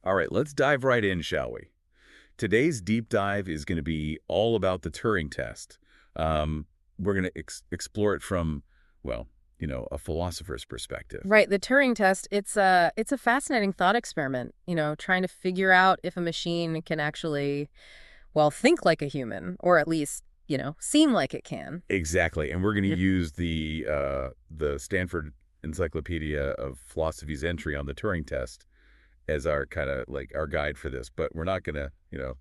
All right, let's dive right in, shall we? Today's deep dive is going to be all about the Turing test. We're going to explore it from, well, a philosopher's perspective. Right, the Turing test, it's a fascinating thought experiment, trying to figure out if a machine can actually, well, think like a human, or at least, seem like it can. Exactly, and we're going to use the Stanford Encyclopedia of Philosophy's entry on the Turing test as our kind of like our guide for this, but we're not going to,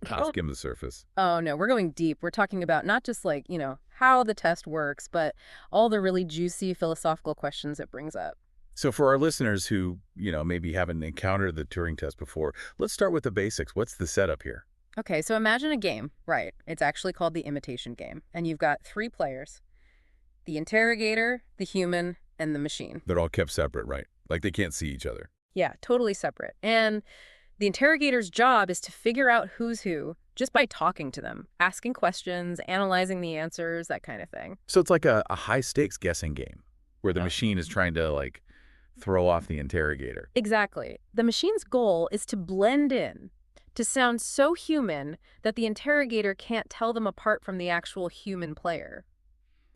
Oh, skim the surface. oh no, we're going deep. We're talking about not just like, how the test works, but all the really juicy philosophical questions it brings up. So for our listeners who, maybe haven't encountered the Turing test before, let's start with the basics. What's the setup here? Okay, so imagine a game, right? It's actually called the imitation game, and you've got three players: the interrogator, the human, and the machine. They're all kept separate, right? Like they can't see each other. Yeah, totally separate. And the interrogator's job is to figure out who's who just by talking to them, asking questions, analyzing the answers, that kind of thing. So it's like a high-stakes guessing game where the machine is trying to, like, throw off the interrogator. Exactly. The machine's goal is to blend in, to sound so human that the interrogator can't tell them apart from the actual human player.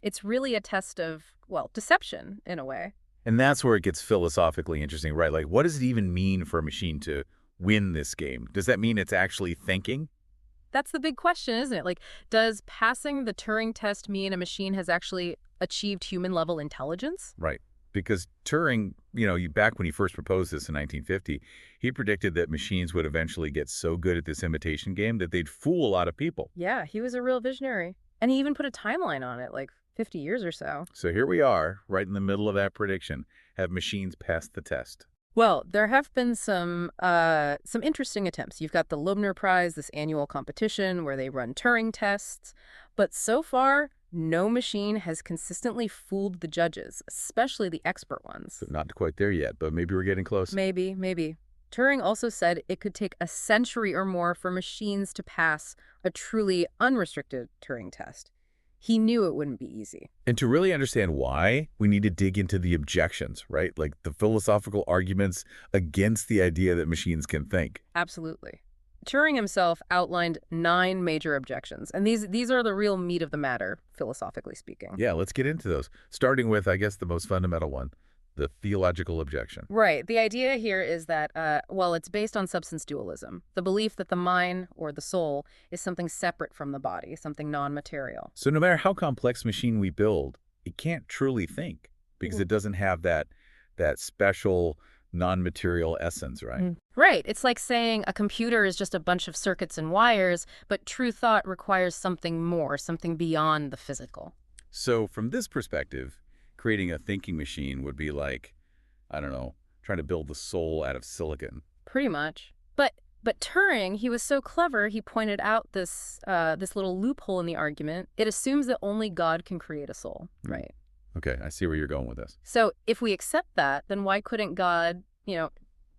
It's really a test of, well, deception in a way. And that's where it gets philosophically interesting, right? Like, what does it even mean for a machine to win this game? Does that mean it's actually thinking? That's the big question, isn't it? Like, does passing the Turing test mean a machine has actually achieved human-level intelligence? Right. Because Turing, back when he first proposed this in 1950, he predicted that machines would eventually get so good at this imitation game that they'd fool a lot of people. Yeah, he was a real visionary. And he even put a timeline on it, like 50 years or so. So here we are, right in the middle of that prediction. Have machines passed the test? Well, there have been some interesting attempts. You've got the Loebner Prize, this annual competition where they run Turing tests. But so far, no machine has consistently fooled the judges, especially the expert ones. So not quite there yet, but maybe we're getting close. Maybe, maybe. Turing also said it could take a century or more for machines to pass a truly unrestricted Turing test. He knew it wouldn't be easy. And to really understand why, we need to dig into the objections, right? Like the philosophical arguments against the idea that machines can think. Absolutely. Turing himself outlined 9 major objections, and these are the real meat of the matter, philosophically speaking. Yeah, let's get into those. Starting with, I guess, the most fundamental one, the theological objection. Right. The idea here is that, well, it's based on substance dualism, the belief that the mind, or the soul, is something separate from the body, something non-material. So no matter how complex machine we build, it can't truly think because it doesn't have that special non-material essence, right? Right. It's like saying a computer is just a bunch of circuits and wires, but true thought requires something more, something beyond the physical. So from this perspective, creating a thinking machine would be like, I don't know, trying to build the soul out of silicon. Pretty much. But Turing, he was so clever, he pointed out this little loophole in the argument. It assumes that only God can create a soul, right? Okay, I see where you're going with this. So if we accept that, then why couldn't God,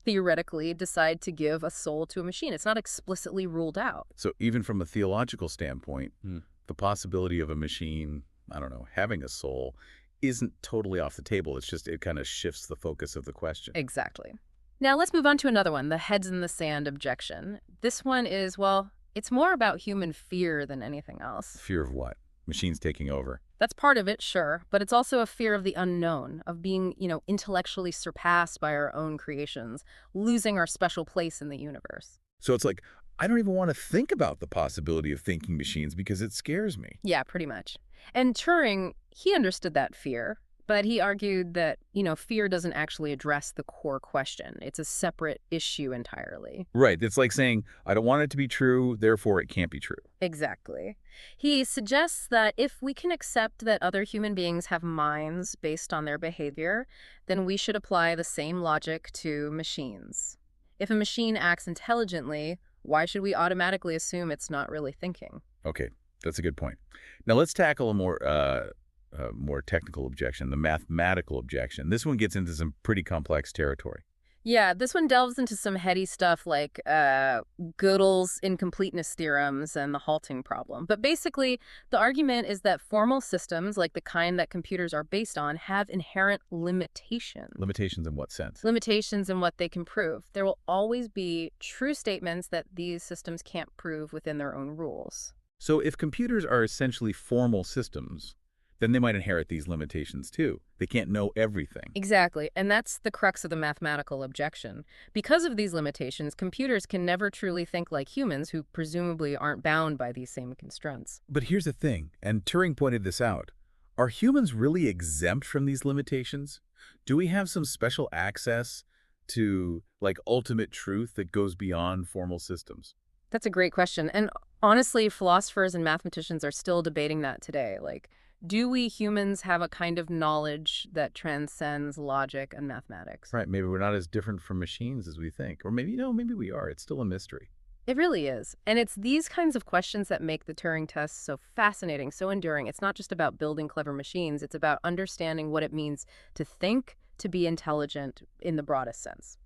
theoretically decide to give a soul to a machine? It's not explicitly ruled out. So even from a theological standpoint, the possibility of a machine, I don't know, having a soul isn't totally off the table. It's just it kind of shifts the focus of the question. Exactly. Now let's move on to another one, the heads in the sand objection. This one is, well, it's more about human fear than anything else. Fear of what? Machines taking over. That's part of it, sure, but it's also a fear of the unknown, of being, intellectually surpassed by our own creations, losing our special place in the universe. So it's like, I don't even want to think about the possibility of thinking machines because it scares me. Yeah, pretty much. And Turing, he understood that fear, but he argued that, fear doesn't actually address the core question. It's a separate issue entirely. Right. It's like saying, I don't want it to be true, therefore it can't be true. Exactly. He suggests that if we can accept that other human beings have minds based on their behavior, then we should apply the same logic to machines. If a machine acts intelligently, why should we automatically assume it's not really thinking? Okay, that's a good point. Now let's tackle a more technical objection, the mathematical objection. This one gets into some pretty complex territory. Yeah, this one delves into some heady stuff like Gödel's incompleteness theorems and the halting problem. But basically, the argument is that formal systems, like the kind that computers are based on, have inherent limitations. Limitations in what sense? Limitations in what they can prove. There will always be true statements that these systems can't prove within their own rules. So if computers are essentially formal systems, then they might inherit these limitations too. They can't know everything. Exactly, and that's the crux of the mathematical objection. Because of these limitations, computers can never truly think like humans who presumably aren't bound by these same constraints. But here's the thing, and Turing pointed this out. Are humans really exempt from these limitations? Do we have some special access to, like, ultimate truth that goes beyond formal systems? That's a great question. And honestly, philosophers and mathematicians are still debating that today. Like, do we humans have a kind of knowledge that transcends logic and mathematics? Right, maybe we're not as different from machines as we think. Or maybe, maybe we are. It's still a mystery. It really is. And it's these kinds of questions that make the Turing test so fascinating, so enduring. It's not just about building clever machines, it's about understanding what it means to think, to be intelligent in the broadest sense.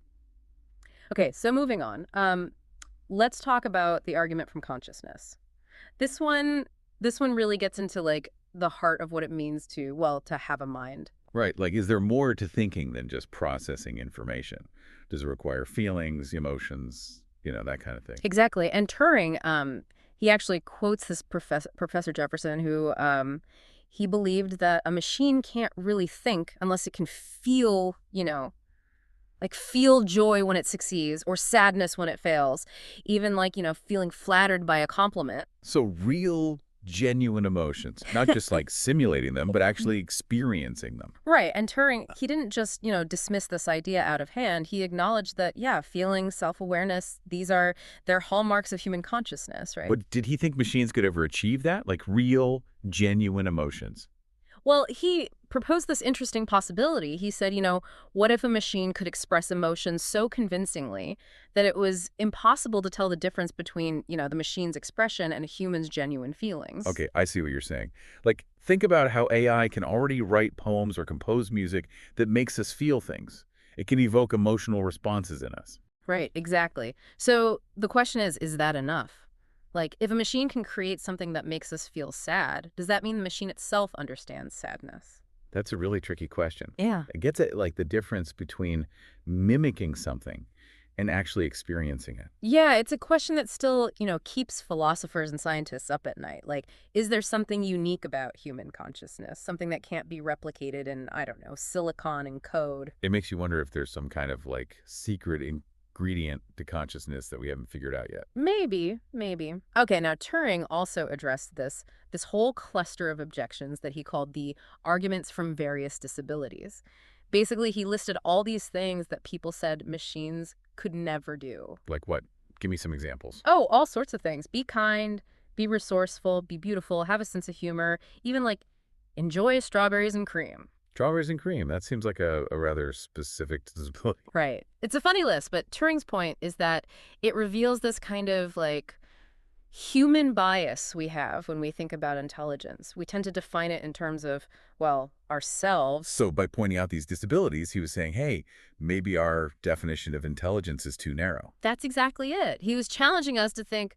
Okay, so moving on. Let's talk about the argument from consciousness. This one, this one really gets into like the heart of what it means to, well, to have a mind. Right, like is there more to thinking than just processing information? Does it require feelings, emotions, that kind of thing? Exactly. And Turing, he actually quotes this Professor Jefferson, who he believed that a machine can't really think unless it can feel, like feel joy when it succeeds or sadness when it fails, even like, feeling flattered by a compliment. So real, genuine emotions, not just like simulating them, but actually experiencing them. Right. And Turing, he didn't just, dismiss this idea out of hand. He acknowledged that, yeah, feeling, self-awareness, they're hallmarks of human consciousness, right? But did he think machines could ever achieve that? Like real, genuine emotions? Well, he proposed this interesting possibility. He said, what if a machine could express emotions so convincingly that it was impossible to tell the difference between, the machine's expression and a human's genuine feelings? Okay, I see what you're saying. Like, think about how AI can already write poems or compose music that makes us feel things. It can evoke emotional responses in us. Right, exactly. So the question is that enough? Like, if a machine can create something that makes us feel sad, does that mean the machine itself understands sadness? That's a really tricky question. Yeah. It gets at, like, the difference between mimicking something and actually experiencing it. Yeah, it's a question that still, keeps philosophers and scientists up at night. Like, is there something unique about human consciousness? Something that can't be replicated in, I don't know, silicon and code? It makes you wonder if there's some kind of, like, secret ingredient to consciousness that we haven't figured out yet. Maybe, maybe. Okay, now Turing also addressed this whole cluster of objections that he called the arguments from various disabilities. Basically, he listed all these things that people said machines could never do. Like what? Give me some examples. Oh, all sorts of things. Be kind, be resourceful, be beautiful, have a sense of humor, even like enjoy strawberries and cream. Strawberries and cream. That seems like a rather specific disability. Right. It's a funny list, but Turing's point is that it reveals this kind of like human bias we have when we think about intelligence. We tend to define it in terms of, well, ourselves. So by pointing out these disabilities, he was saying, hey, maybe our definition of intelligence is too narrow. That's exactly it. He was challenging us to think,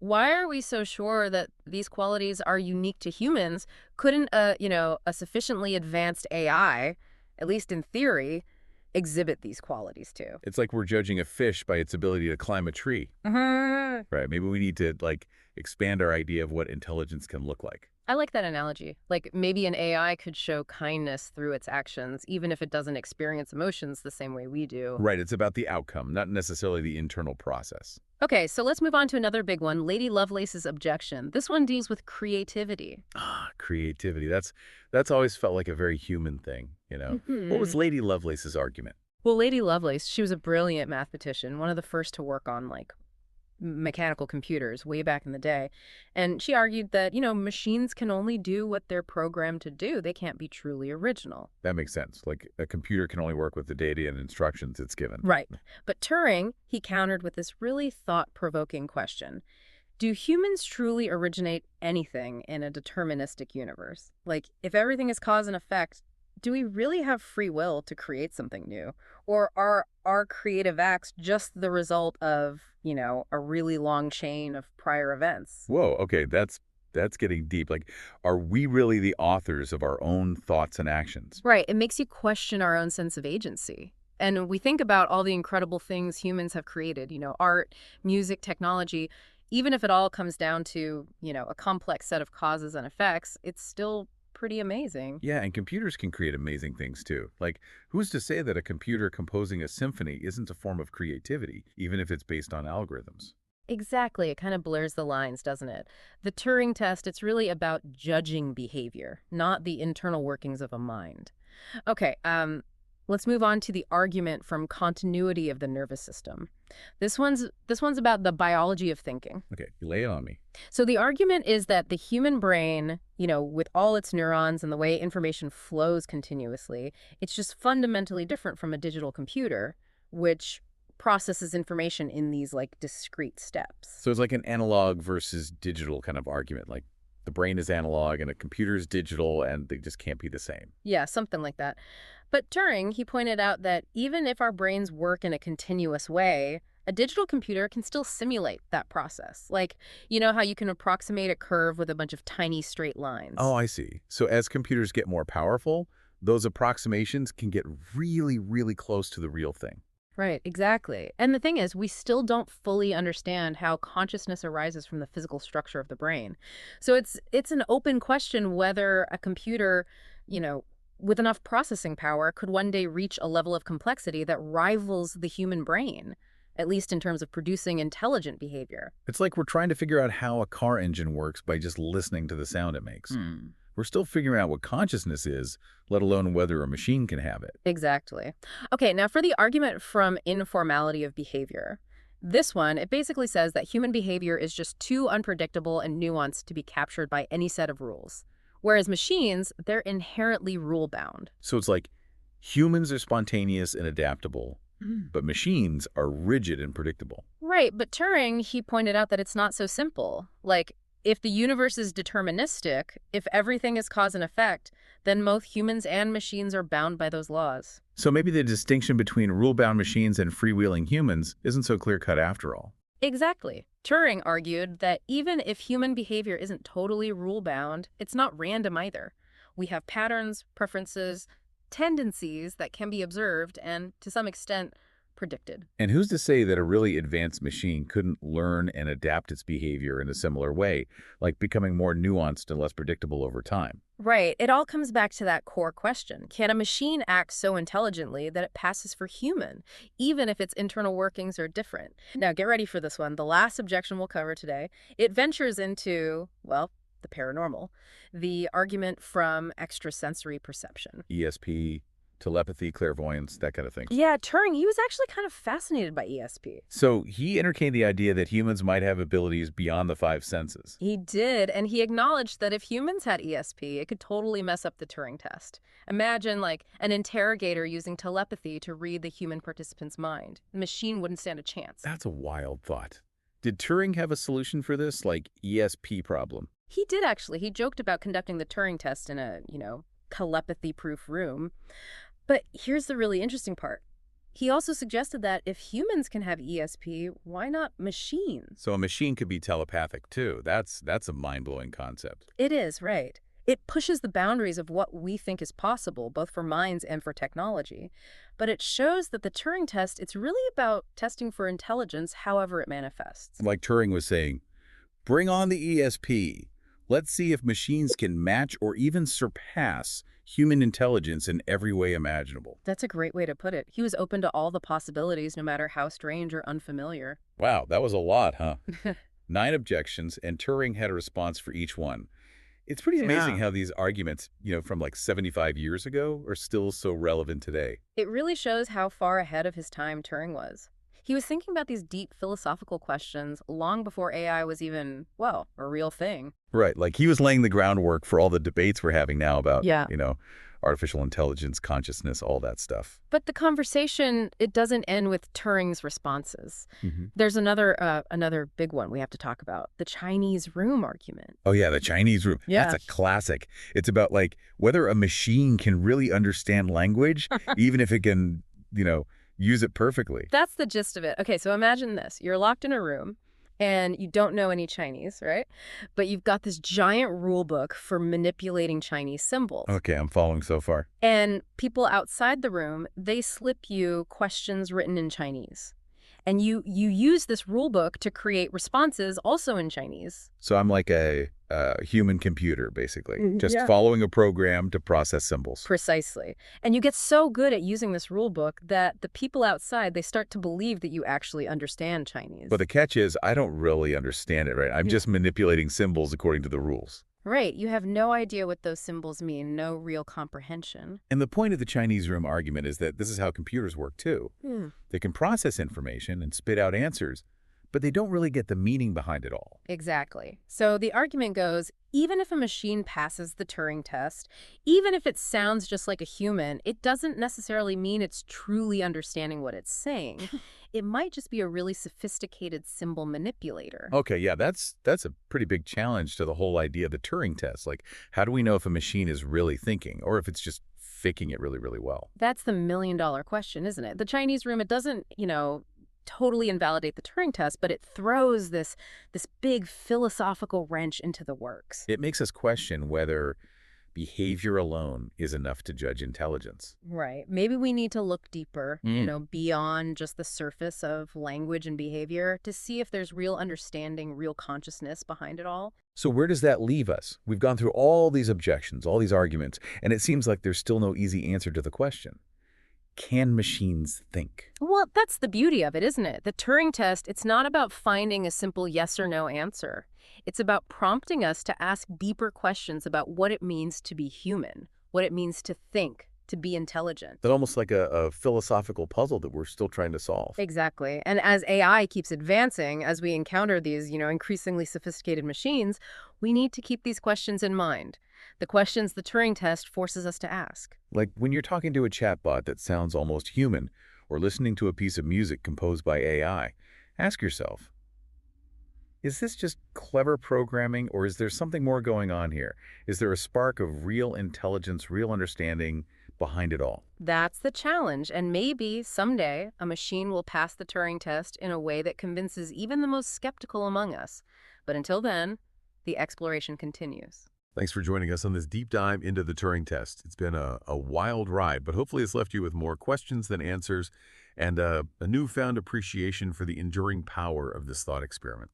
why are we so sure that these qualities are unique to humans? Couldn't a sufficiently advanced AI, at least in theory, exhibit these qualities too? It's like we're judging a fish by its ability to climb a tree. Right. Maybe we need to, like, expand our idea of what intelligence can look like. I like that analogy. Like maybe an AI could show kindness through its actions, even if it doesn't experience emotions the same way we do. Right. It's about the outcome, not necessarily the internal process. Okay, so let's move on to another big one, Lady Lovelace's objection. This one deals with creativity. Creativity. That's always felt like a very human thing, What was Lady Lovelace's argument? Well, Lady Lovelace, she was a brilliant mathematician, one of the first to work on like mechanical computers way back in the day. And she argued that, machines can only do what they're programmed to do. They can't be truly original. That makes sense. Like a computer can only work with the data and instructions it's given. Right. But Turing, he countered with this really thought-provoking question. Do humans truly originate anything in a deterministic universe? Like, if everything is cause and effect, do we really have free will to create something new? Or are our creative acts just the result of, a really long chain of prior events? Whoa, okay, that's getting deep. Like, are we really the authors of our own thoughts and actions? Right. It makes you question our own sense of agency. And we think about all the incredible things humans have created, art, music, technology. Even if it all comes down to, a complex set of causes and effects, it's still pretty amazing. Yeah, and computers can create amazing things too. Like, who's to say that a computer composing a symphony isn't a form of creativity, even if it's based on algorithms? Exactly. It kind of blurs the lines, doesn't it? The Turing test, it's really about judging behavior, not the internal workings of a mind. Okay, let's move on to the argument from continuity of the nervous system. This one's about the biology of thinking. Okay, you lay it on me. So the argument is that the human brain, with all its neurons and the way information flows continuously, it's just fundamentally different from a digital computer, which processes information in these like discrete steps. So it's like an analog versus digital kind of argument. Like, the brain is analog and a computer is digital, and they just can't be the same. Yeah, something like that. But Turing, he pointed out that even if our brains work in a continuous way, a digital computer can still simulate that process. Like, how you can approximate a curve with a bunch of tiny straight Oh, lines. I see. So as computers get more powerful, those approximations can get really, really close to the real thing. Right, exactly. And the thing is, we still don't fully understand how consciousness arises from the physical structure of the brain. So it's an open question whether a computer, you know, with enough processing power could one day reach a level of complexity that rivals the human brain, at least in terms of producing intelligent behavior. It's like we're trying to figure out how a car engine works by just listening to the sound it makes. Hmm. We're still figuring out what consciousness is, let alone whether a machine can have it. Exactly. Okay, now for the argument from informality of behavior. This one, it basically says that human behavior is just too unpredictable and nuanced to be captured by any set of rules. Whereas machines, they're inherently rule bound. So it's like humans are spontaneous and adaptable, Mm. but machines are rigid and predictable. Right, but Turing, he pointed out that it's not so simple. Like, if the universe is deterministic, if everything is cause and effect, then both humans and machines are bound by those laws. So maybe the distinction between rule-bound machines and freewheeling humans isn't so clear-cut after all. Exactly. Turing argued that even if human behavior isn't totally rule-bound, it's not random either. We have patterns, preferences, tendencies that can be observed and, to some extent, predicted. And who's to say that a really advanced machine couldn't learn and adapt its behavior in a similar way, like becoming more nuanced and less predictable over time? Right. It all comes back to that core question. Can a machine act so intelligently that it passes for human, even if its internal workings are different? Now, get ready for this one. The last objection we'll cover today. It ventures into, well, the paranormal, the argument from extrasensory perception. ESP, telepathy, clairvoyance, that kind of thing. Yeah, Turing, he was actually kind of fascinated by ESP. So he entertained the idea that humans might have abilities beyond the five senses. He did, and he acknowledged that if humans had ESP, it could totally mess up the Turing test. Imagine, like, an interrogator using telepathy to read the human participant's mind. The machine wouldn't stand a chance. That's a wild thought. Did Turing have a solution for this, like ESP problem? He did, actually. He joked about conducting the Turing test in a, telepathy-proof room. But here's the really interesting part. He also suggested that if humans can have ESP, why not machines? So a machine could be telepathic too. That's a mind-blowing concept. It is, right. It pushes the boundaries of what we think is possible, both for minds and for technology. But it shows that the Turing test, it's really about testing for intelligence however it manifests. Like Turing was saying, bring on the ESP. Let's see if machines can match or even surpass human intelligence in every way imaginable. That's a great way to put it. He was open to all the possibilities, no matter how strange or unfamiliar. Wow, that was a lot, huh? 9 objections, and Turing had a response for each one. It's pretty amazing Yeah. how these arguments, from like 75 years ago are still so relevant today. It really shows how far ahead of his time Turing was. He was thinking about these deep philosophical questions long before AI was even, well, a real thing. Right, like he was laying the groundwork for all the debates we're having now about, Yeah. artificial intelligence, consciousness, all that stuff. But the conversation, it doesn't end with Turing's responses. Hmm. There's another big one we have to talk about, the Chinese room argument. Oh yeah, the Chinese room. That's Yeah. a classic. It's about like whether a machine can really understand language, even if it can, you know, use it perfectly. That's the gist of it. Okay, so imagine this. You're locked in a room and you don't know any Chinese, right? But you've got this giant rule book for manipulating Chinese symbols. Okay, I'm following so far. And people outside the room, they slip you questions written in Chinese. And you use this rule book to create responses also in Chinese. So I'm like a human computer, basically, just Yeah. following a program to process symbols. Precisely. And you get so good at using this rule book that the people outside, they start to believe that you actually understand Chinese. But the catch is, I don't really understand it, right? I'm just manipulating symbols according to the rules. Right, you have no idea what those symbols mean, no real comprehension. And the point of the Chinese room argument is that this is how computers work, too. Hmm. They can process information and spit out answers, but they don't really get the meaning behind it all. Exactly. So the argument goes, even if a machine passes the Turing test, even if it sounds just like a human, it doesn't necessarily mean it's truly understanding what it's saying. It might just be a really sophisticated symbol manipulator. Okay, yeah, that's a pretty big challenge to the whole idea of the Turing test. Like, how do we know if a machine is really thinking or if it's just faking it really, really well? That's the million-dollar question, isn't it? The Chinese room, it doesn't, totally invalidate the Turing test, but it throws this big philosophical wrench into the works. It makes us question whether behavior alone is enough to judge intelligence. Right. Maybe we need to look deeper, Mm. beyond just the surface of language and behavior to see if there's real understanding, real consciousness behind it all. So where does that leave us? We've gone through all these objections, all these arguments, and it seems like there's still no easy answer to the question. Can machines think? Well, that's the beauty of it, isn't it? The Turing test, it's not about finding a simple yes or no answer. It's about prompting us to ask deeper questions about what it means to be human, what it means to think, to be intelligent. That's almost like a philosophical puzzle that we're still trying to solve. Exactly. And as AI keeps advancing, as we encounter these, increasingly sophisticated machines, we need to keep these questions in mind. The questions the Turing test forces us to ask. Like when you're talking to a chatbot that sounds almost human, or listening to a piece of music composed by AI, ask yourself, is this just clever programming, or is there something more going on here? Is there a spark of real intelligence, real understanding behind it all? That's the challenge, and maybe someday a machine will pass the Turing test in a way that convinces even the most skeptical among us. But until then, the exploration continues. Thanks for joining us on this deep dive into the Turing test. It's been a wild ride, but hopefully it's left you with more questions than answers and a newfound appreciation for the enduring power of this thought experiment.